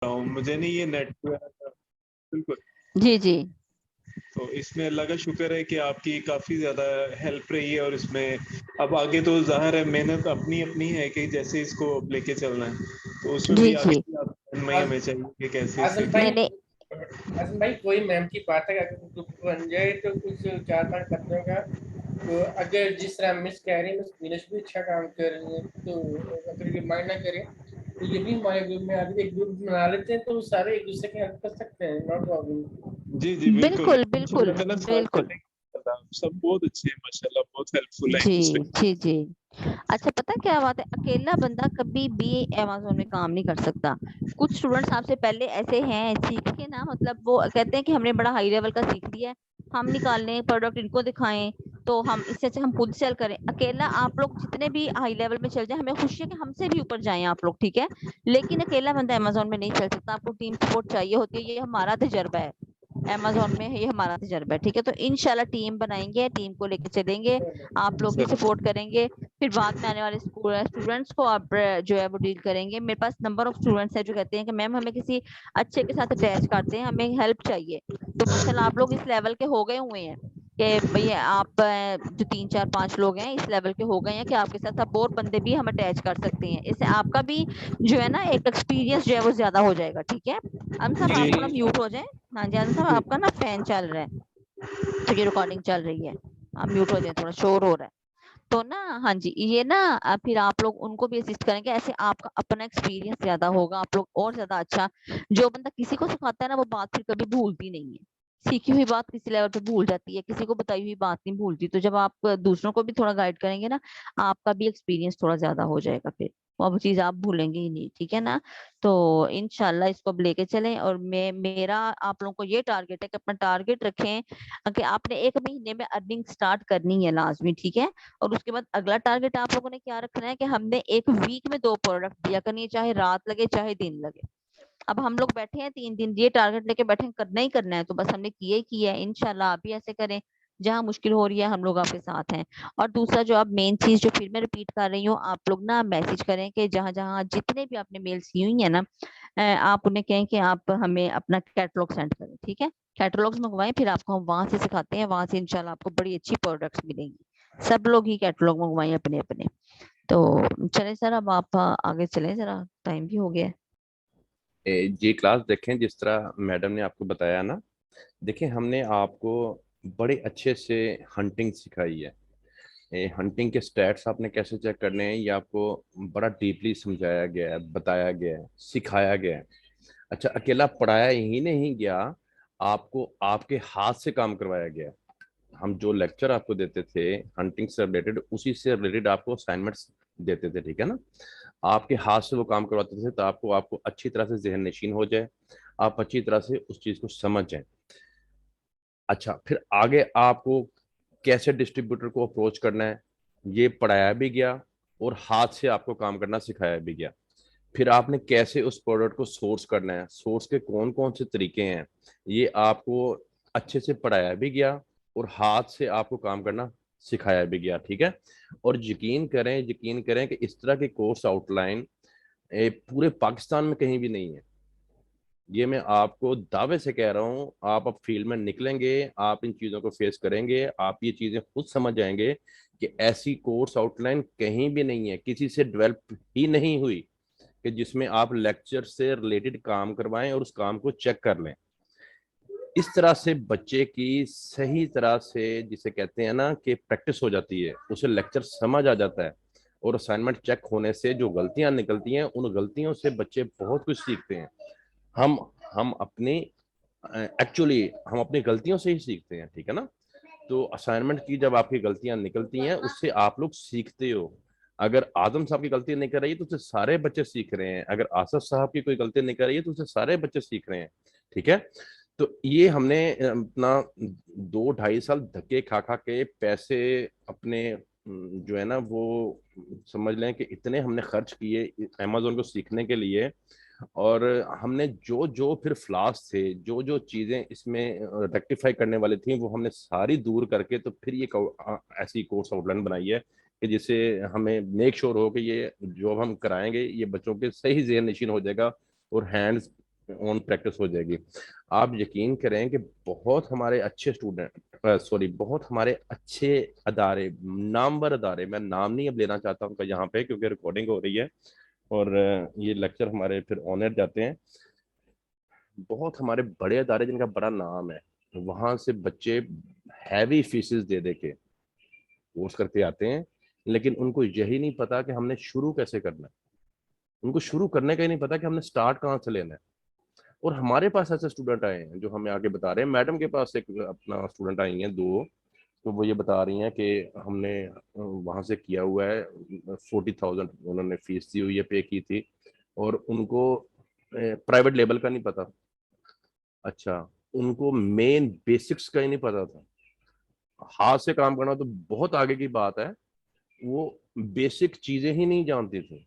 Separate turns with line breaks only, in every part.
हूँ, मुझे नहीं ये नेट बिल्कुल।
जी जी।
तो इसमें अल्लाह का शुक्र है कि आपकी काफ़ी ज़्यादा हेल्प रही है, और इसमें अब आगे तो ज़ाहिर है मेहनत अपनी अपनी है कि जैसे इसको लेके चलना है, तो उसमें
जी
भी
जी।
आपकी आप रहनुमाई
आज
हमें चाहिए कि कैसे इसे
आजम भाई,
नहीं नहीं।
आजम भाई कोई मैम की बात है, अगर ग्रुप बन जाए तो कुछ 4-5 बंदों का, तो अगर जिस तरह मिस कह रही है, मिस नीरज भी अच्छा काम कर रही है, तो अगर ये माइंड ना करें तो ये भी हमारे ग्रुप में आगे एक ग्रुप बना लेते हैं, तो सारे एक दूसरे की हेल्प कर सकते हैं, नो प्रॉब्लम।
जी जी बिल्कुल।
बिल्कुल बिल्कुल
इंशाल्लाह ताला साथ
बिल्कुल।
चलेंगे, सब बहुत अच्छे हैं माशाल्लाह, बहुत हेल्पफुल है एक
जी
दूसरे।
जी जी। अच्छा पता क्या बात है, अकेला बंदा कभी भी अमेज़न में काम नहीं कर सकता। कुछ स्टूडेंट्स आपसे पहले ऐसे हैं सीख के ना, मतलब वो कहते हैं कि हमने बड़ा हाई लेवल का सीख लिया है, हम निकाल लें प्रोडक्ट इनको दिखाएं, तो हम इससे अच्छा हम खुद सेल करें। अकेला आप लोग जितने भी हाई लेवल में चल जाए, हमें खुशी है कि हमसे भी ऊपर जाएं आप लोग, ठीक है, लेकिन अकेला बंदा अमेज़न में नहीं चल सकता, आपको टीम सपोर्ट चाहिए होती है, ये हमारा तजर्बा है। अमेज़न में ये हमारा तजर्बा है, ठीक है। तो इंशाल्लाह टीम बनाएंगे, टीम को लेके चलेंगे, आप लोग भी
सर
सपोर्ट करेंगे, फिर बाद में आने वाले स्टूडेंट्स को आप जो है वो डील करेंगे। मेरे पास नंबर ऑफ स्टूडेंट्स है जो कहते हैं कि मैम हमें किसी अच्छे के साथ अटैच करते हैं, हमें हेल्प चाहिए। तो माशाल्लाह आप लोग इस लेवल के हो गए हुए हैं कि भैया आप जो 3 4 5 लोग हैं इस लेवल के हो गए हैं कि आपके साथ अब और बंदे भी हम अटैच कर सकते हैं। इससे आपका भी जो है ना एक एक्सपीरियंस जो है वो ज्यादा हो जाएगा, ठीक है। हम सब
जी
आप थोड़ा म्यूट हो जाए। हाँ जी आनंद साहब, आपका ना फैन चल रहा है, तो ये रिकॉर्डिंग चल रही है, आप म्यूट हो जाए, थोड़ा शोर हो रहा है। तो ना हाँ जी, ये ना फिर आप लोग उनको भी असिस्ट करेंगे, ऐसे आपका अपना एक्सपीरियंस ज्यादा होगा, आप लोग और ज्यादा अच्छा। जो बंदा किसी को सिखाता है ना वो बात फिर कभी भूलती नहीं है, सीखी हुई बात किसी लेवल पे भूल जाती है, किसी को बताई हुई बात नहीं भूलती। तो जब आप दूसरों को भी थोड़ा गाइड करेंगे ना, आपका भी एक्सपीरियंस थोड़ा ज्यादा हो जाएगा, फिर वो चीज आप भूलेंगे ही नहीं, ठीक है ना। तो इंशाल्लाह इसको अब लेके चलें, और मेरा आप लोगों को ये टारगेट है कि अपना टारगेट रखें कि आपने 1 महीने में अर्निंग स्टार्ट करनी है लाजमी, ठीक है। और उसके बाद अगला टारगेट आप लोगों ने क्या रखना है कि हमने एक वीक में 2 प्रोडक्ट दिया करनी है, चाहे रात लगे चाहे दिन लगे। अब हम लोग बैठे हैं 3 दिन, ये टारगेट लेके बैठे हैं, करना ही करना है, तो बस हमने किया ही किया है। इंशाल्लाह आप भी ऐसे करें, जहां मुश्किल हो रही है हम लोग आपके साथ हैं। और दूसरा जो आप मेन चीज जो फिर मैं रिपीट कर रही हूँ, आप लोग ना मैसेज करें कि जहां जहां जितने भी आपने मेल्स की हुई है ना, आप उन्हें कहें कि आप हमें अपना कैटलॉग सेंड करें, ठीक है। कैटलॉग्स मंगवाएं, फिर आपको हम वहां से सिखाते हैं, वहां से इंशाल्लाह आपको बड़ी अच्छी प्रोडक्ट्स मिलेंगी। सब लोग ही कैटलॉग मंगवाएं अपने अपने। तो चले सर, अब आप आगे चलें, जरा टाइम भी हो गया है।
ये क्लास देखें, जिस तरह मैडम ने आपको बताया ना, देखिए हमने आपको बड़े अच्छे से हंटिंग सिखाई है। हंटिंग के स्टैट्स आपने कैसे चेक करने हैं ये आपको बड़ा डीपली समझाया गया है, बताया गया है, सिखाया गया है। अच्छा, अकेला पढ़ाया ही नहीं गया, आपको आपके हाथ से काम करवाया गया। हम जो लेक्चर आपको देते थे हंटिंग से रिलेटेड, उसी से रिलेटेड आपको असाइनमेंट्स देते थे, ठीक है ना। आपके हाथ से वो काम करवाते थे, तो आपको आपको अच्छी तरह से जहन नशीन हो जाए, आप अच्छी तरह से उस चीज को समझ जाए। अच्छा, फिर आगे आपको कैसे डिस्ट्रीब्यूटर को अप्रोच करना है ये पढ़ाया भी गया, और हाथ से आपको काम करना सिखाया भी गया। फिर आपने कैसे उस प्रोडक्ट को सोर्स करना है, सोर्स के कौन कौन से तरीके हैं, ये आपको अच्छे से पढ़ाया भी गया, और हाथ से आपको काम करना सिखाया भी गया, ठीक है। और यकीन करें कि इस तरह के कोर्स आउटलाइन पूरे पाकिस्तान में कहीं भी नहीं है। ये मैं आपको दावे से कह रहा हूँ, आप अब फील्ड में निकलेंगे, आप इन चीज़ों को फेस करेंगे, आप ये चीज़ें खुद समझ जाएंगे कि ऐसी कोर्स आउटलाइन कहीं भी नहीं है, किसी से डेवलप ही नहीं हुई, कि जिसमें आप लेक्चर से रिलेटेड काम करवाएं और उस काम को चेक कर लें। इस तरह से बच्चे की सही तरह से, जिसे कहते हैं ना कि प्रैक्टिस हो जाती है, उसे लेक्चर समझ आ जाता है, और असाइनमेंट चेक होने से जो गलतियां निकलती हैं, उन गलतियों से बच्चे बहुत कुछ सीखते हैं। हम हम अपनी एक्चुअली हम अपनी गलतियों से ही सीखते हैं, ठीक है ना। तो असाइनमेंट की जब आपकी गलतियां निकलती हैं, उससे आप लोग सीखते हो। अगर आजम साहब की गलती नहीं कर रही है तो उससे सारे बच्चे सीख रहे हैं, अगर आसफ साहब की कोई गलती नहीं कर रही है तो उससे सारे बच्चे सीख रहे हैं, ठीक है। तो ये हमने अपना 2 ढाई साल धक्के खा खा के पैसे अपने जो है ना वो समझ लें कि इतने हमने खर्च किए अमेजोन को सीखने के लिए। और हमने जो जो फिर फ्लॉस थे, जो जो चीज़ें इसमें रेक्टिफाई करने वाली थी, वो हमने सारी दूर करके तो फिर ये ऐसी कोर्स आउटलाइन बनाई है कि जिससे हमें मेक श्योर हो कि ये जो हम कराएंगे ये बच्चों के सही ज़हन नशीन हो जाएगा, और हैंड्स ऑन प्रैक्टिस हो जाएगी। आप यकीन करें कि बहुत हमारे अच्छे स्टूडेंट, सॉरी, बहुत हमारे अच्छे अदारे, नामवर अदारे, मैं नाम नहीं अब लेना चाहता उनका यहाँ पे क्योंकि रिकॉर्डिंग हो रही है और ये लेक्चर हमारे फिर ऑनर जाते हैं। बहुत हमारे बड़े अदारे जिनका बड़ा नाम है, वहां से बच्चे हैवी फीसेस दे दे के कोर्स करके आते हैं, लेकिन उनको यही नहीं पता कि हमने शुरू कैसे करना है। उनको शुरू करने का ही नहीं पता कि हमने स्टार्ट कहाँ से लेना है। और हमारे पास ऐसे स्टूडेंट आए हैं जो हमें आके बता रहे हैं। मैडम के पास एक अपना स्टूडेंट आई हैं दो, तो वो ये बता रही हैं कि हमने वहाँ से किया हुआ है, 40,000 उन्होंने फीस दी हुई है, पे की थी, और उनको प्राइवेट लेवल का नहीं पता। अच्छा, उनको मेन बेसिक्स का ही नहीं पता था। हाथ से काम करना तो बहुत आगे की बात है, वो बेसिक चीजें ही नहीं जानती थी।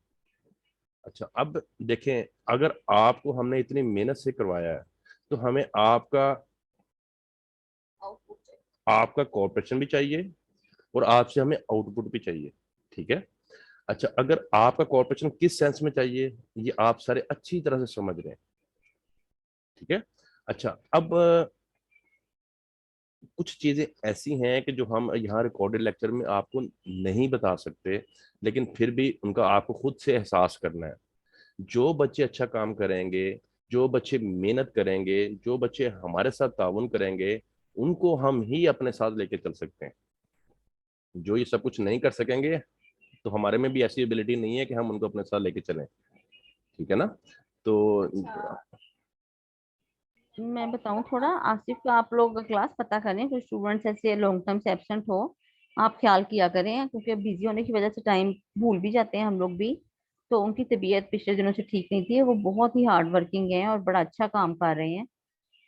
अच्छा, अब देखें, अगर आपको हमने इतनी मेहनत से करवाया है तो हमें आपका आपका कॉर्पोरेशन भी चाहिए और आपसे हमें आउटपुट भी चाहिए। ठीक है। अच्छा, अगर आपका कॉर्पोरेशन किस सेंस में चाहिए ये आप सारे अच्छी तरह से समझ रहे हैं। ठीक है। अच्छा, अब कुछ चीजें ऐसी हैं कि जो हम यहाँ रिकॉर्डेड लेक्चर में आपको नहीं बता सकते, लेकिन फिर भी उनका आपको खुद से एहसास करना है। जो बच्चे अच्छा काम करेंगे, जो बच्चे मेहनत करेंगे, जो बच्चे हमारे साथ ताउन करेंगे, उनको हम ही अपने साथ लेके चल सकते हैं। जो ये सब कुछ नहीं कर सकेंगे तो हमारे में भी ऐसी एबिलिटी नहीं है कि हम उनको अपने साथ लेके चलें। ठीक है ना। तो
मैं बताऊं थोड़ा आसिफ का, आप लोग क्लास पता करें, कुछ स्टूडेंट्स ऐसे लॉन्ग टर्म से एब्सेंट हो, आप ख्याल किया करें, क्योंकि बिजी होने की वजह से टाइम भूल भी जाते हैं हम लोग भी। तो उनकी तबीयत पिछले दिनों से ठीक नहीं थी, वो बहुत ही हार्ड वर्किंग है और बड़ा अच्छा काम कर रहे हैं।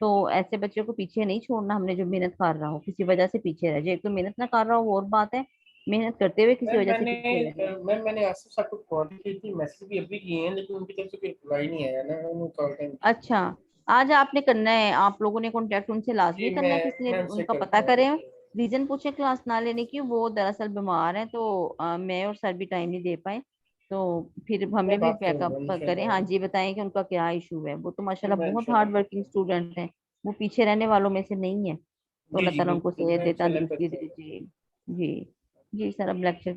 तो ऐसे बच्चों को पीछे नहीं छोड़ना हमने, जो मेहनत कर रहा हो किसी वजह से पीछे रह जाए। एक तो मेहनत ना कर रहा हो वो और बात है, मेहनत करते हुए किसी
मैम
वजह से पीछे रह जाए।
मैंने आसिफ साहब को कॉल की थी, मैसेज भी अभी किए हैं, लेकिन उनकी तरफ से कोई रिप्लाई नहीं आया ना, उन्होंने कॉल टाइम।
अच्छा, आज आपने करना है, आप लोगों ने कांटेक्ट उनसे लाजमी
जी
करना है, किसी
मैं
ने
उनसे
उनका पता
करता
करें।
हूँ।
रीजन पूछे क्लास ना लेने की, वो दरअसल बीमार है, तो मैं और सर भी टाइम नहीं दे पाए। तो फिर
मैं
हमें भी
बात करूंगा
बैकअप करें। हाँ
इंशाल्लाह।
जी, बताएं कि उनका क्या इशू है। वो तो माशाल्लाह
मैं
बहुत
इंशाल्लाह
हार्ड
करता
वर्किंग स्टूडेंट है, वो पीछे रहने वालों में से नहीं है। तो
हूँ। जी
अल्लाह
जी
ताला उनको
बिल्कुल,
सेहत
मैं
दे,
इंशाल्लाह
तंदुरुस्ती
करता
दे
हूँ।
जी। जी जी सर, अब लेक्चर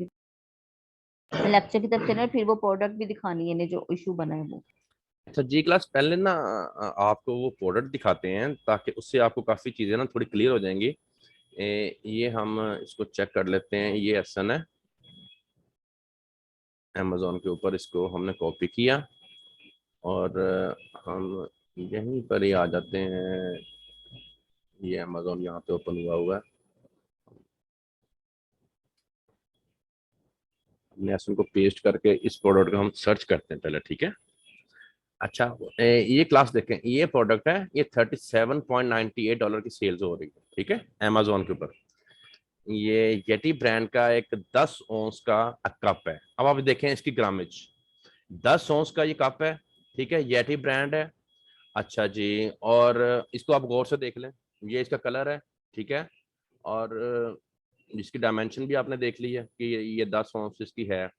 की तरफ चले, फिर वो प्रोडक्ट भी दिखानी है इन्हें जो इशू बना है वो।
अच्छा जी, क्लास पहले ना आपको वो प्रोडक्ट दिखाते हैं ताकि उससे आपको काफ़ी चीज़ें ना थोड़ी क्लियर हो जाएंगी। ये हम इसको चेक कर लेते हैं। ये एसन है, अमेजोन के ऊपर इसको हमने कॉपी किया और हम यहीं पर ही आ जाते हैं। ये अमेजोन यहाँ पे ओपन हुआ है। हमने एसन को पेस्ट करके इस प्रोडक्ट को हम सर्च करते हैं पहले। ठीक है। अच्छा, ये क्लास देखें, ये प्रोडक्ट है, ये $37.98 की सेल्स हो रही है। ठीक है, अमेजोन के ऊपर। ये येटी ब्रांड का एक 10 ओंस का कप है। अब आप देखें इसकी ग्रामेज, 10 ओंस का ये कप है। ठीक है, येटी ब्रांड है। अच्छा जी, और इसको आप गौर से देख लें, ये इसका कलर है। ठीक है, और इसकी डायमेंशन भी आपने देख ली है कि ये 10 ओंस इसकी है,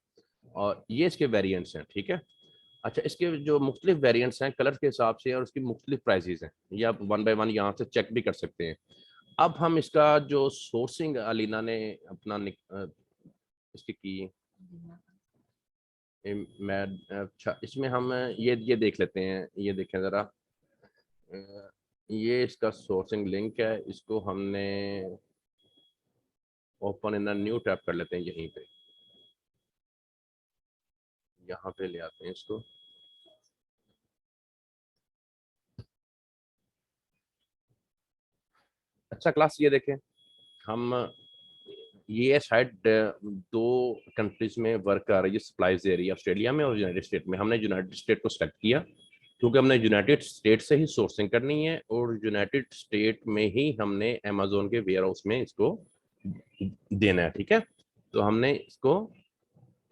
और ये इसके वेरिएंट्स हैं। ठीक है। अच्छा, इसके जो मुख्तलिफ वेरिएंट्स हैं कलर के हिसाब से और उसकी मुख्तलिफ प्राइसेस हैं, ये आप वन बाय वन यहाँ से चेक भी कर सकते हैं। अब हम इसका जो सोर्सिंग अलीना ने अपना इसकी की, मैं, अच्छा, इसमें हम ये देख लेते हैं। ये देखें ज़रा, ये इसका सोर्सिंग लिंक है, इसको हमने ओपन इन न्यू टैब कर लेते हैं। यहीं पे, यहाँ पे ले आते हैं इसको। अच्छा क्लास, ये देखें, हम ये शायद दो कंट्रीज में वर्क कर रही है, सप्लाईज दे रही है, ऑस्ट्रेलिया में और यूनाइटेड स्टेट में। हमने यूनाइटेड स्टेट को सेलेक्ट किया क्योंकि हमने यूनाइटेड स्टेट से ही सोर्सिंग करनी है और यूनाइटेड स्टेट में ही हमने अमेजोन के वेयर हाउस में इसको देना है। ठीक है, तो हमने इसको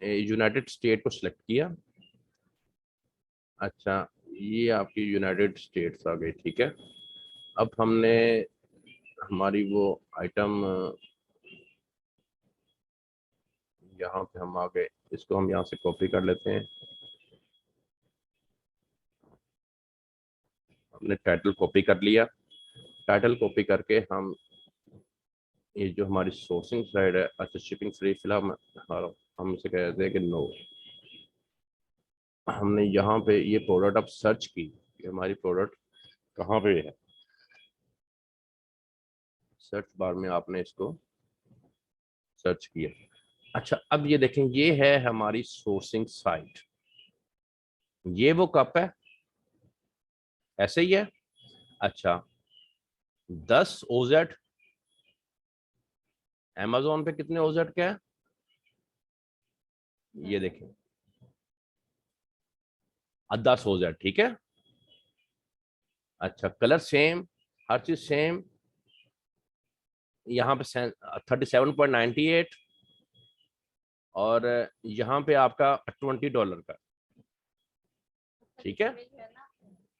यूनाइटेड स्टेट को सिलेक्ट किया। अच्छा, ये आपकी यूनाइटेड स्टेट्स आ गई। ठीक है, अब हमने हमारी वो आइटम यहाँ पे हम आ गए, इसको हम यहाँ से कॉपी कर लेते हैं। आपने टाइटल कॉपी कर लिया। टाइटल कॉपी करके हम ये जो हमारी सोर्सिंग साइड है, अच्छा शिपिंग फ्री फिलहाल हम इसे कहते हैं कि नो। हमने यहाँ पे ये प्रोडक्ट अब सर्च की कि हमारी प्रोडक्ट कहाँ पे है। सर्च बार में आपने इसको सर्च किया। अच्छा अब ये देखें, ये है हमारी सोर्सिंग साइट। ये वो कप है, ऐसे ही है। अच्छा 10 OZ, Amazon पे कितने OZ के हैं ये देखें, 10 OZ, ठीक है। अच्छा कलर सेम, हर चीज सेम। यहाँ पे 37.98 और यहाँ पे आपका $20 का, ठीक है।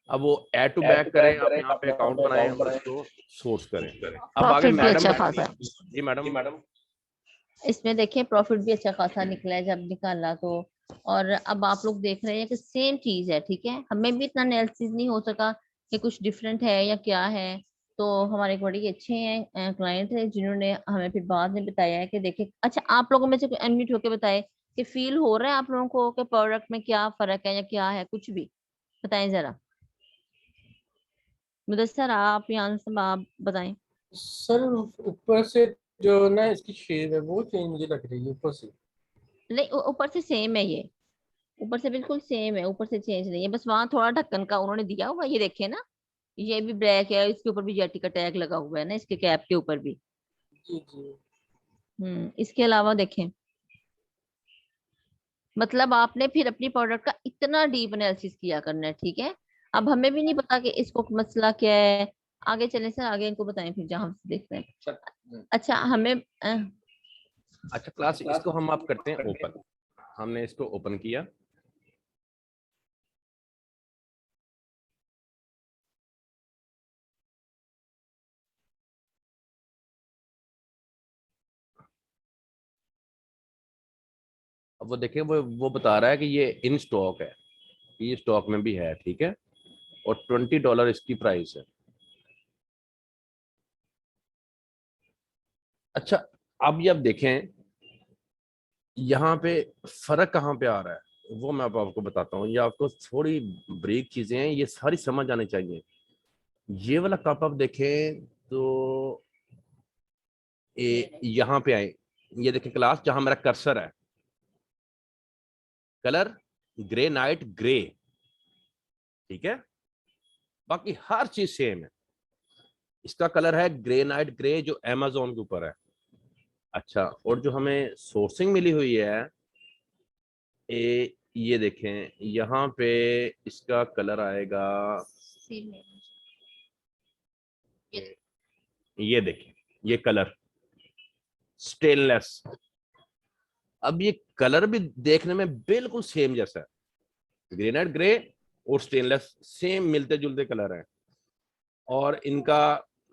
अब वो ऐड टू बैक करें, आप यहाँ पे अकाउंट बनाएं और इसको सोर्स करें। अब आगे
प्रॉफिट भी अच्छा
मैडम,
खासा है
जी मैडम।
इसमें। देखिए प्रॉफिट भी अच्छा खासा निकला है जब निकाला तो। और अब आप लोग देख रहे हैं कि सेम चीज है, ठीक है। हमें भी इतना एनालिसिस नहीं हो सका कि कुछ डिफरेंट है या क्या है। तो हमारे एक बड़ी अच्छे हैं क्लाइंट है जिन्होंने हमें फिर बाद में बताया है कि देखिए, अच्छा आप लोगों में से कोई अनम्यूट होकर बताए कि फील हो रहा है आप लोगों को कि प्रोडक्ट में क्या फर्क है या क्या है, कुछ भी बताएं जरा। मुदस्सर आप यहाँ से आप बताएं।
सर ऊपर से जो ना इसकी शेप है वो चेंज मुझे लग रही है ऊपर से।
नहीं ऊपर से सेम है ये, ऊपर से बिल्कुल सेम है, ऊपर से चेंज नहीं है। बस वहां थोड़ा ढक्कन का उन्होंने दिया हुआ, ये देखे ना, ये भी ब्लैक है, इसके ऊपर भी जेटी का टैग लगा हुआ है ना, इसके कैप के ऊपर भी।
जी जी।
इसके अलावा देखें, मतलब आपने फिर अपनी प्रोडक्ट का इतना डीप एनालिसिस किया करना है, ठीक है। अब हमें भी नहीं पता कि इसको मसला क्या है। आगे चले सर, आगे इनको बताएं फिर जहां से देखते हैं। अच्छा हमें
अच्छा क्लास इसको हम आप करते हैं ओपन। हमने इसको ओपन किया। अब वो देखिए, वो बता रहा है कि ये इन स्टॉक है, ये स्टॉक में भी है, ठीक है। और $20 इसकी प्राइस है। अच्छा अब ये आप देखें, यहाँ पे फर्क कहाँ पे आ रहा है वो मैं अब आपको बताता हूँ। ये आपको थोड़ी ब्रीक चीजें हैं, ये सारी समझ आनी चाहिए। ये वाला कप आप देखें तो यहाँ पे आए, ये देखें क्लास, जहां मेरा कर्सर है, कलर ग्रे नाइट ग्रे, ठीक है। बाकी हर चीज सेम है। इसका कलर है ग्रे नाइट ग्रे जो Amazon के ऊपर है। अच्छा और जो हमें सोर्सिंग मिली हुई है, ये देखें यहाँ पे इसका कलर आएगा, ये देखें ये कलर स्टेनलेस। अब ये कलर भी देखने में बिल्कुल सेम जैसा है, ग्रेनाइट ग्रे और स्टेनलेस सेम मिलते जुलते कलर हैं। और इनका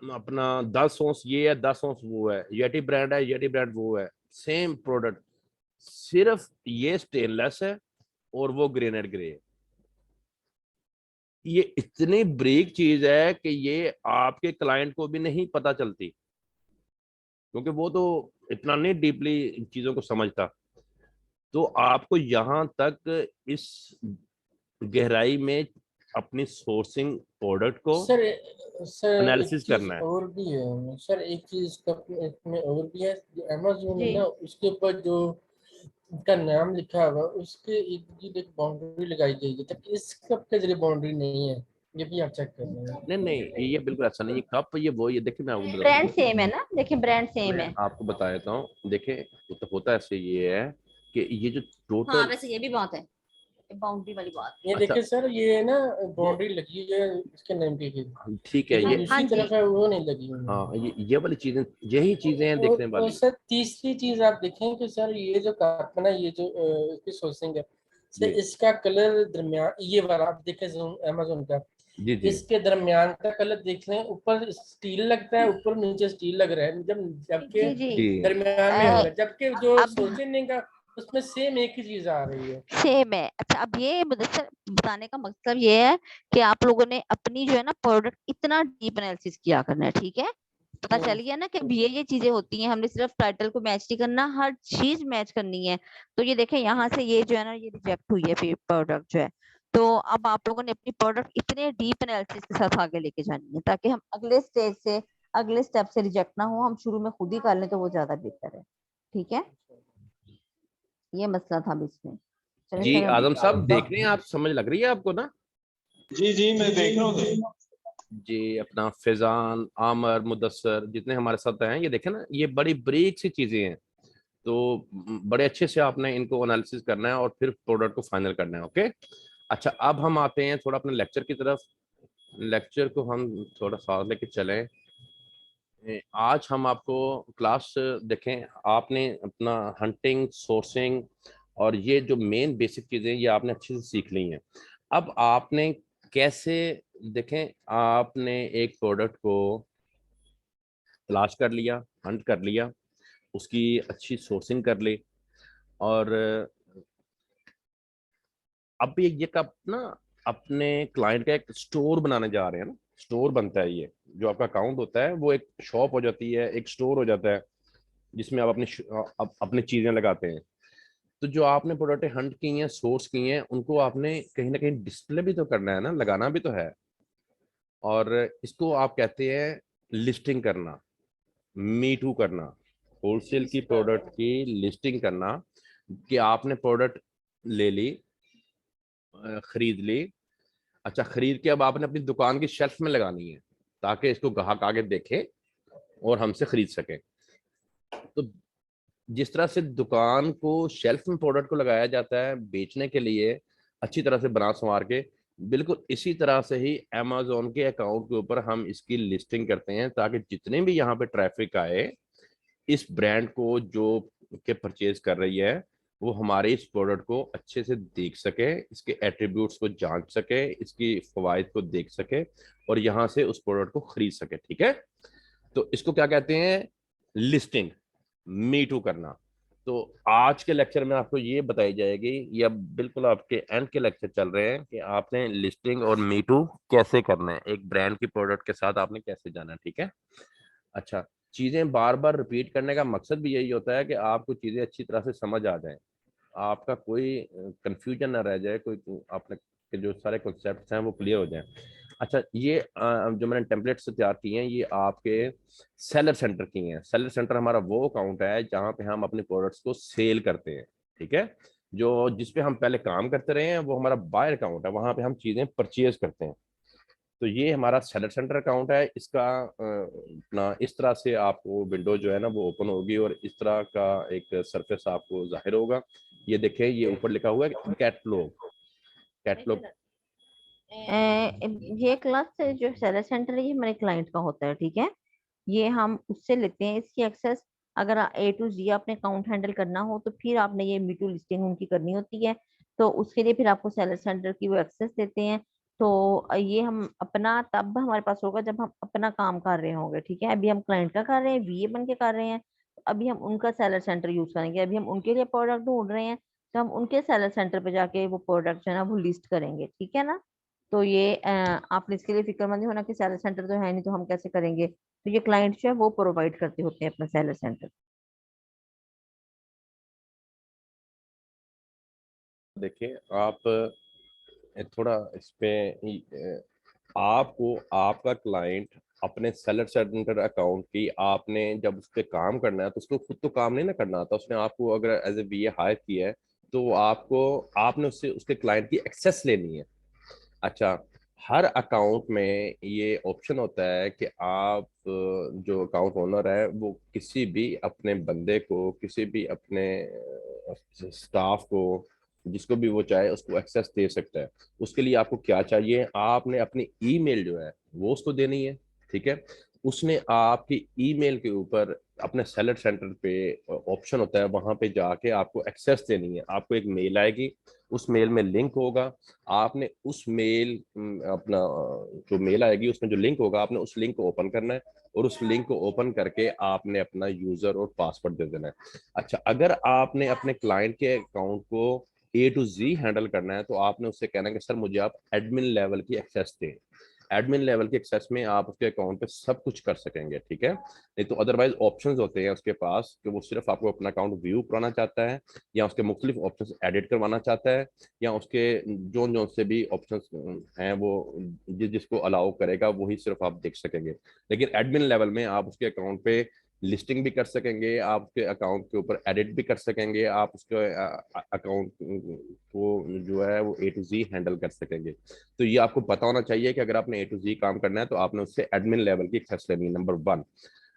अपना 10 ऑंस ये है, 10 ऑंस वो है, येटी ब्रांड है, येटी ब्रांड वो है, सेम प्रोडक्ट, सिर्फ ये स्टेनलेस है और वो ग्रेनाइट ग्रे है। ये इतनी ब्रीक चीज है कि ये आपके क्लाइंट को भी नहीं पता चलती, क्योंकि वो तो इतना नहीं डीपली इन चीजों को समझता। तो आपको यहाँ तक इस गहराई में अपनी सोर्सिंग प्रोडक्ट को
सर सर एक
एनालिसिस
चीज
करना है।
और भी है सर, एक चीज इसमें और भी है। जो अमेज़न है
जी
ना, उसके ऊपर जो उसका नाम लिखा हुआ उसके इर्द गिर्द एक बाउंड्री लगाई गई है, ताकि इस कप के जरिए बाउंड्री नहीं है। ये भी आप चेक कर लें।
नहीं नहीं ये बिल्कुल ऐसा नहीं है। कप ये वो, ये देखिए मैं आपको बताता
ब्रांड
हूँ,
सेम है ना, देखिए ब्रांड सेम
मैं
है।
आपको बता देता हूँ। देखिए वो तो होता ऐसे ये है कि ये जो
हाँ
टोटल,
वैसे ये भी बात है, बाउंड्री वाली बात।
ये
अच्छा
देखिए सर, ये ना
ये
बाउंड्री लगी है इसके नाम की,
ठीक है,
लेकिन
ये
हाँ
दूसरी
जी।
तरफ है वो नहीं लगी हुई है।
हाँ ये वाली चीजें, यही चीजें हैं देखने
और
वाली।
सर तीसरी चीज आप देखें कि सर ये जो कार्बन है, ये जो इसकी सोर्सिंग है सर,
जी
इसका कलर दरमियान, ये वाला आप देखें अमेज़न का,
जी जी
इसके दरमियान का कलर देख लें, ऊपर स्टील लगता है, ऊपर नीचे स्टील लग रहा है, जबकि
जी जी
जी
दरमियान में
अ,
होगा, जबकि जो
अब
सोर्सिंग का उसमें सेम एक ही चीज आ रही है।
सेम है। अच्छा, अब ये मुदस्सर बताने का मतलब ये है कि आप लोगों ने अपनी जो है ना प्रोडक्ट इतना डीप एनालिसिस किया करना है, ठीक है। पता चल गया ना कि अब ये चीजें होती हैं, हमने सिर्फ टाइटल को मैच नहीं करना, हर चीज मैच करनी है। तो ये देखें यहाँ से ये जो है ना ये रिजेक्ट हुई है फिर प्रोडक्ट जो है। तो अब आप लोगों ने अपनी प्रोडक्ट इतने डीप एनालिसिस के साथ आगे लेके जानी है ताकि हम अगले स्टेज से अगले स्टेप से रिजेक्ट ना हो, हम शुरू में खुद ही कर लें तो वो ज्यादा बेहतर है, ठीक है। ये मसला था अभी इसमें। चलिए
जी
सर अब
आजम साहब देख रहे हैं आप, समझ लग रही है आपको ना?
जी जी मैं देख रहा हूँ।
जी अपना फैजान, आमर, मुदस्सर जितने हमारे साथ हैं, ये देखें ना, ये बड़ी ब्रीक सी चीजें हैं। तो बड़े अच्छे से आपने इनको एनालिसिस करना है और फिर प्रोडक्ट को फाइनल करना है। ओके, अच्छा अब हम आते हैं थोड़ा अपने लेक्चर की तरफ। लेक्चर को हम थोड़ा साथ लेके चलें। आज हम आपको क्लास देखें, आपने अपना हंटिंग, सोर्सिंग और ये जो मेन बेसिक चीजें ये आपने अच्छे से सीख ली हैं। अब आपने कैसे, देखें, आपने एक प्रोडक्ट को तलाश कर लिया, हंट कर लिया, उसकी अच्छी सोर्सिंग कर ली, और अब ये कब ना अपने क्लाइंट का एक स्टोर बनाने जा रहे हैं ना। स्टोर बनता है, ये जो आपका अकाउंट होता है वो एक शॉप हो जाती है, एक स्टोर हो जाता है जिसमें आप अपनी चीजें लगाते हैं। तो जो आपने प्रोडक्ट हंट की हैं, सोर्स की हैं, उनको आपने कहीं ना कहीं डिस्प्ले भी तो करना है ना, लगाना भी तो है। और इसको आप कहते हैं लिस्टिंग करना, मी टू करना, होलसेल की प्रोडक्ट की लिस्टिंग करना। कि आपने प्रोडक्ट ले ली, खरीद ली। अच्छा, खरीद के अब आपने अपनी दुकान की शेल्फ में लगानी है ताकि इसको ग्राहक आगे देखे और हमसे खरीद सके। तो जिस तरह से दुकान को शेल्फ में प्रोडक्ट को लगाया जाता है बेचने के लिए, अच्छी तरह से बना संवार के, बिल्कुल इसी तरह से ही अमेजोन के अकाउंट के ऊपर हम इसकी लिस्टिंग करते हैं ताकि जितने भी यहाँ पे ट्रैफिक आए, इस ब्रांड को जो के परचेज कर रही है वो हमारे इस प्रोडक्ट को अच्छे से देख सके, इसके एट्रीब्यूट्स को जांच सके, इसकी फवायद को देख सके और यहाँ से उस प्रोडक्ट को खरीद सके। ठीक है, तो इसको क्या कहते हैं? लिस्टिंग, मी टू करना। तो आज के लेक्चर में आपको ये बताई जाएगी, ये अब बिल्कुल आपके एंड के लेक्चर चल रहे हैं कि आपने लिस्टिंग और मी टू कैसे करना है, एक ब्रांड की प्रोडक्ट के साथ आपने कैसे जाना है। ठीक है, अच्छा, चीजें बार बार रिपीट करने का मकसद भी यही होता है कि आपको चीजें अच्छी तरह से समझ आ जाएं, आपका कोई कंफ्यूजन ना रह जाए, कोई आपने के जो सारे कॉन्सेप्ट्स हैं वो क्लियर हो जाएं। अच्छा, ये जो मैंने टेम्पलेट्स तैयार किए हैं ये आपके सेलर सेंटर की हैं। सेलर सेंटर हमारा वो अकाउंट है जहाँ पे हम अपने प्रोडक्ट्स को सेल करते हैं। ठीक है, जो जिस पे हम पहले काम करते रहे हैं वो हमारा बायर अकाउंट है, वहाँ पे हम चीजें परचेज करते हैं। तो ये हमारा सेलर सेंटर अकाउंट है। इसका अपना इस तरह से आपको विंडो जो है ना वो ओपन होगी और इस तरह का एक सरफेस आपको जाहिर होगा। ये देखें, ये ऊपर लिखा हुआ है कैटलॉग। कैटलॉग
ये क्लास से जो सेलर सेंटर है ये हमारे क्लाइंट का होता है, ठीक है। ये हम उससे लेते हैं इसकी एक्सेस। अगर ए टू जी आपने अकाउंट हैंडल करना हो तो फिर आपने ये मीटू लिस्टिंग उनकी करनी होती है। तो उसके लिए फिर आपको सेलर सेंटर की वो एक्सेस देते हैं। तो ये हम अपना तब हमारे पास होगा जब हम अपना काम कर रहे होंगे, ठीक है। अभी हम क्लाइंट का कर रहे हैं, वीए बन के कर रहे हैं, तो अभी हम उनका सेलर सेंटर यूज करेंगे। अभी हम उनके लिए प्रोडक्ट ढूंढ रहे हैं तो हम उनके सेलर सेंटर पे जाके वो प्रोडक्ट जो है ना वो लिस्ट करेंगे, ठीक है ना। तो ये आपने इसके लिए फिक्रमंद नहीं होना कि सेलर सेंटर तो है नहीं तो हम कैसे करेंगे। तो ये क्लाइंट जो है वो प्रोवाइड करते होते हैं अपना सेलर सेंटर।
देखिए आप थोड़ा इस पे आपको आपका क्लाइंट अपने सेलर सेंटर अकाउंट की, आपने जब उस पर काम करना है तो उसको खुद तो काम नहीं ना करना आता, उसने आपको अगर एज ए बीए हायर किया है तो आपको आपने उससे उसके क्लाइंट की एक्सेस लेनी है। अच्छा, हर अकाउंट में ये ऑप्शन होता है कि आप जो अकाउंट ओनर है वो किसी भी अपने बंदे को, किसी भी अपने स्टाफ को, जिसको भी वो चाहे उसको एक्सेस दे सकता है। उसके लिए आपको क्या चाहिए, आपने अपनी ईमेल जो है वो उसको देनी है। ठीक है, उसने आपकी ईमेल के ऊपर अपने सेलर सेंटर पे ऑप्शन होता है, वहां पे जाके आपको एक्सेस देनी है। आपको एक मेल आएगी, उस मेल में लिंक होगा, आपने उस मेल अपना जो मेल आएगी उसमें जो लिंक होगा आपने उस लिंक को ओपन करना है और उस लिंक को ओपन करके आपने अपना यूजर और पासवर्ड दे देना है। अच्छा, अगर आपने अपने क्लाइंट के अकाउंट को A to Z हैंडल करना है तो आपने उससे कहना है कि सर मुझे आप एडमिन लेवल की एक्सेस दें। एडमिन लेवल के एक्सेस में आप उसके अकाउंट पे सब कुछ कर सकेंगे, ठीक है। नहीं तो अदरवाइज ऑप्शंस होते हैं उसके पास कि वो सिर्फ आपको अपना अकाउंट व्यू कराना चाहता है या उसके मुख्तलिफ ऑप्शंस एडिट करवाना चाहता है या उसके जो से भी ऑप्शंस हैं वो जिसको अलाउ करेगा वही सिर्फ आप देख सकेंगे। लेकिन एडमिन लेवल में आप उसके अकाउंट पे लिस्टिंग भी कर सकेंगे, आप उसके अकाउंट के ऊपर एडिट भी कर सकेंगे, आप उसके अकाउंट को जो है वो A to Z हैंडल कर सकेंगे। तो ये आपको पता होना चाहिए कि अगर आपने A to Z काम करना है तो आपने उससे एडमिन लेवल की एक्सेस लेनी है, नंबर 1।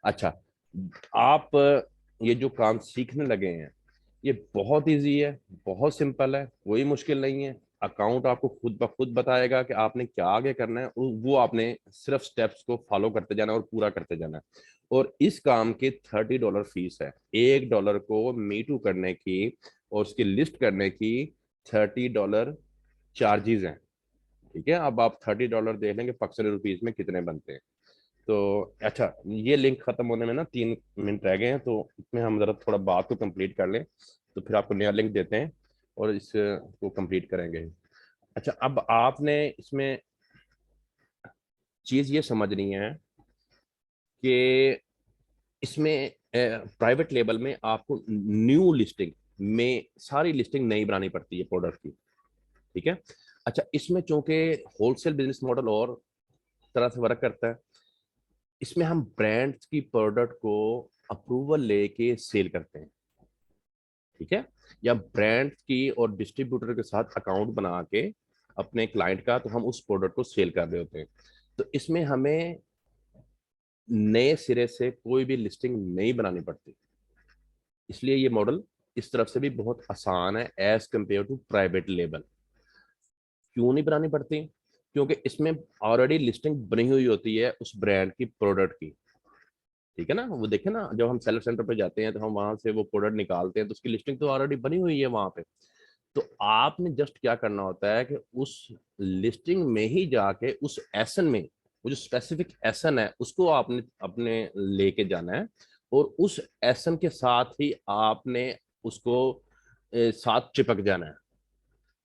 अच्छा, आप ये जो काम सीखने लगे हैं ये बहुत इजी है, बहुत सिंपल है, कोई मुश्किल नहीं है। अकाउंट आपको खुद ब खुद बताएगा कि आपने क्या आगे करना है, वो आपने सिर्फ स्टेप्स को फॉलो करते जाना है और पूरा करते जाना है। और इस काम की $30 फीस है, $1 को मीटू करने की और उसकी लिस्ट करने की $30 चार्जेस हैं, ठीक है। अब आप $30 देख लेंगे पाकिस्तानी रुपीज में कितने बनते हैं। तो अच्छा, ये लिंक खत्म होने में ना 3 मिनट रह गए हैं, तो इसमें हम जरा थोड़ा बात को कंप्लीट कर लें तो फिर आपको नया लिंक देते हैं और इसको कंप्लीट करेंगे। अच्छा, अब आपने इसमें चीज ये समझनी है कि इसमें प्राइवेट लेबल में आपको न्यू लिस्टिंग में सारी लिस्टिंग नई बनानी पड़ती है प्रोडक्ट की, ठीक है। अच्छा, इसमें चूंकि होलसेल बिजनेस मॉडल और तरह से वर्क करता है, इसमें हम ब्रांड्स की प्रोडक्ट को अप्रूवल लेके सेल करते हैं, ठीक है। या ब्रांड्स की और डिस्ट्रीब्यूटर के साथ अकाउंट बना के अपने क्लाइंट का तो हम उस प्रोडक्ट को सेल कर रहे होते हैं। तो इसमें हमें नए सिरे से कोई भी लिस्टिंग नहीं बनानी पड़ती, इसलिए ये मॉडल इस तरफ से भी बहुत आसान है as compare to private label. क्यों नहीं बनानी पड़ती? क्योंकि इसमें ऑलरेडी लिस्टिंग बनी हुई होती है उस ब्रांड की प्रोडक्ट की, ठीक है ना। वो देखे ना, जब हम सेलर सेंटर पे जाते हैं तो हम वहां से वो प्रोडक्ट निकालते हैं तो उसकी लिस्टिंग तो ऑलरेडी बनी हुई है वहां पे। तो आपने जस्ट क्या करना होता है कि उस लिस्टिंग में ही जाके उस एसन में वो जो स्पेसिफिक एसन है उसको आपने अपने लेके जाना है और उस एसन के साथ ही आपने उसको साथ चिपक जाना है,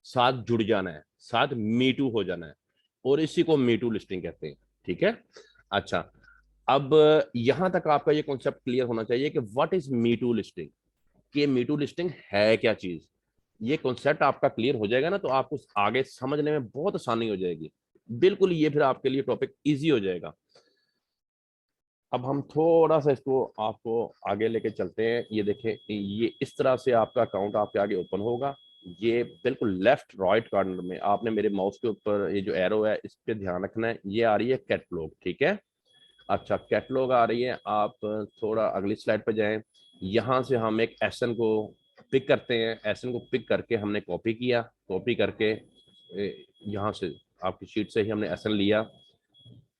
साथ जुड़ जाना है, साथ मीटू हो जाना है और इसी को मीटू लिस्टिंग कहते हैं, ठीक है। अच्छा, अब यहां तक आपका ये कॉन्सेप्ट क्लियर होना चाहिए कि व्हाट इज मीटू लिस्टिंग, कि मीटू लिस्टिंग है क्या चीज। ये कॉन्सेप्ट आपका क्लियर हो जाएगा ना तो आपको आगे समझने में बहुत आसानी हो जाएगी, बिल्कुल। ये फिर आपके लिए टॉपिक इजी हो जाएगा। अब हम थोड़ा सा इसको आपको आगे लेके चलते हैं। ये देखें, ये इस तरह से आपका अकाउंट आपके आगे ओपन होगा। ये बिल्कुल लेफ्ट राइट कॉर्नर में आपने मेरे माउस के ऊपर ये जो एरो है इस पे ध्यान रखना है, ये आ रही है कैटलॉग, ठीक है। अच्छा, कैटलॉग आ रही है, आप थोड़ा अगली स्लाइड पर जाएं। यहाँ से हम एक एसन को पिक करते हैं, एसन को पिक करके हमने कॉपी किया, कॉपी करके यहाँ से आपकी शीट से ही हमने एसन लिया।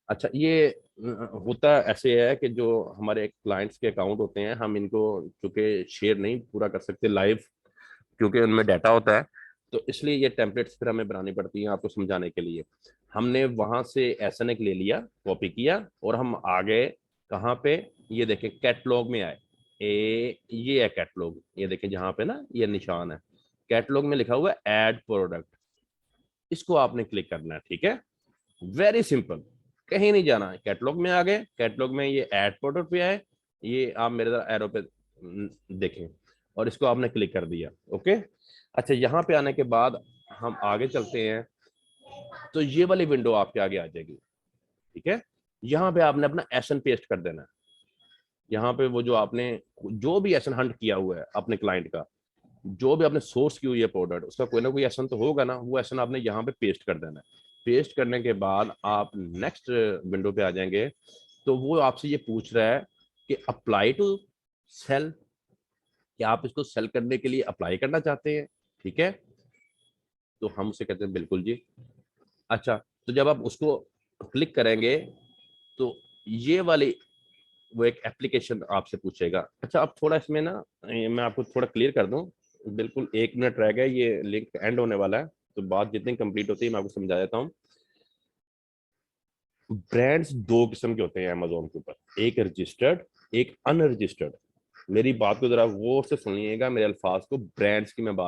अच्छा, ये होता ऐसे है कि जो हमारे क्लाइंट्स के अकाउंट होते हैं हम इनको चूंकि शेयर नहीं पूरा कर सकते लाइव, क्योंकि उनमें डाटा होता है, तो इसलिए ये टेम्पलेट्स फिर हमें बनानी पड़ती हैं आपको समझाने के लिए। हमने वहां से एसन एक ले लिया, कॉपी किया और हम आगे कहाँ पे, ये देखें कैटलॉग में आए। ये है कैटलॉग, ये देखें जहाँ पे ना ये निशान है, कैटलॉग में लिखा हुआ है ऐड प्रोडक्ट, इसको आपने क्लिक करना है, ठीक है। वेरी सिंपल, कहीं नहीं जाना है, कैटलॉग में आ गए, कैटलॉग में ये ऐड प्रोडक्ट पे आए, ये आप मेरे एरो पे देखें और इसको आपने क्लिक कर दिया, ओके। अच्छा, यहाँ पे आने के बाद हम आगे चलते हैं तो ये वाली विंडो आपके आगे आ जाएगी, ठीक है। यहाँ पे आपने अपना एसन पेस्ट कर देना है। यहाँ पे वो जो आपने जो भी एसन हंट किया हुआ है अपने क्लाइंट का, जो भी आपने सोर्स की हुई है प्रोडक्ट, उसका कोई ना कोई एसन तो होगा ना, वो एसन आपने यहाँ पे पेस्ट कर देना है। पेस्ट करने के बाद आप नेक्स्ट विंडो पे आ जाएंगे तो वो आपसे ये पूछ रहा है कि अप्लाई टू सेल, क्या आप इसको सेल करने के लिए अप्लाई करना चाहते हैं, ठीक है। तो हम उसे कहते हैं बिल्कुल जी। अच्छा, तो जब आप उसको क्लिक करेंगे तो ये वाली वो एक एप्लीकेशन आपसे पूछेगा। अच्छा, अब थोड़ा इसमें ना मैं आपको थोड़ा क्लियर कर दूं, बिल्कुल 1 मिनट रह गया, ये लिंक एंड होने वाला है, तो बात जितनी कंप्लीट होती है मैं आपको समझा देता हूँ। ब्रांड्स 2 किस्म के होते हैं अमेजोन के ऊपर, एक रजिस्टर्ड, एक अनरजिस्टर्ड। मेरी बात को जरा गौर से सुनिएगा, मेरे अल्फाज को, ब्रांड्स की मैं बात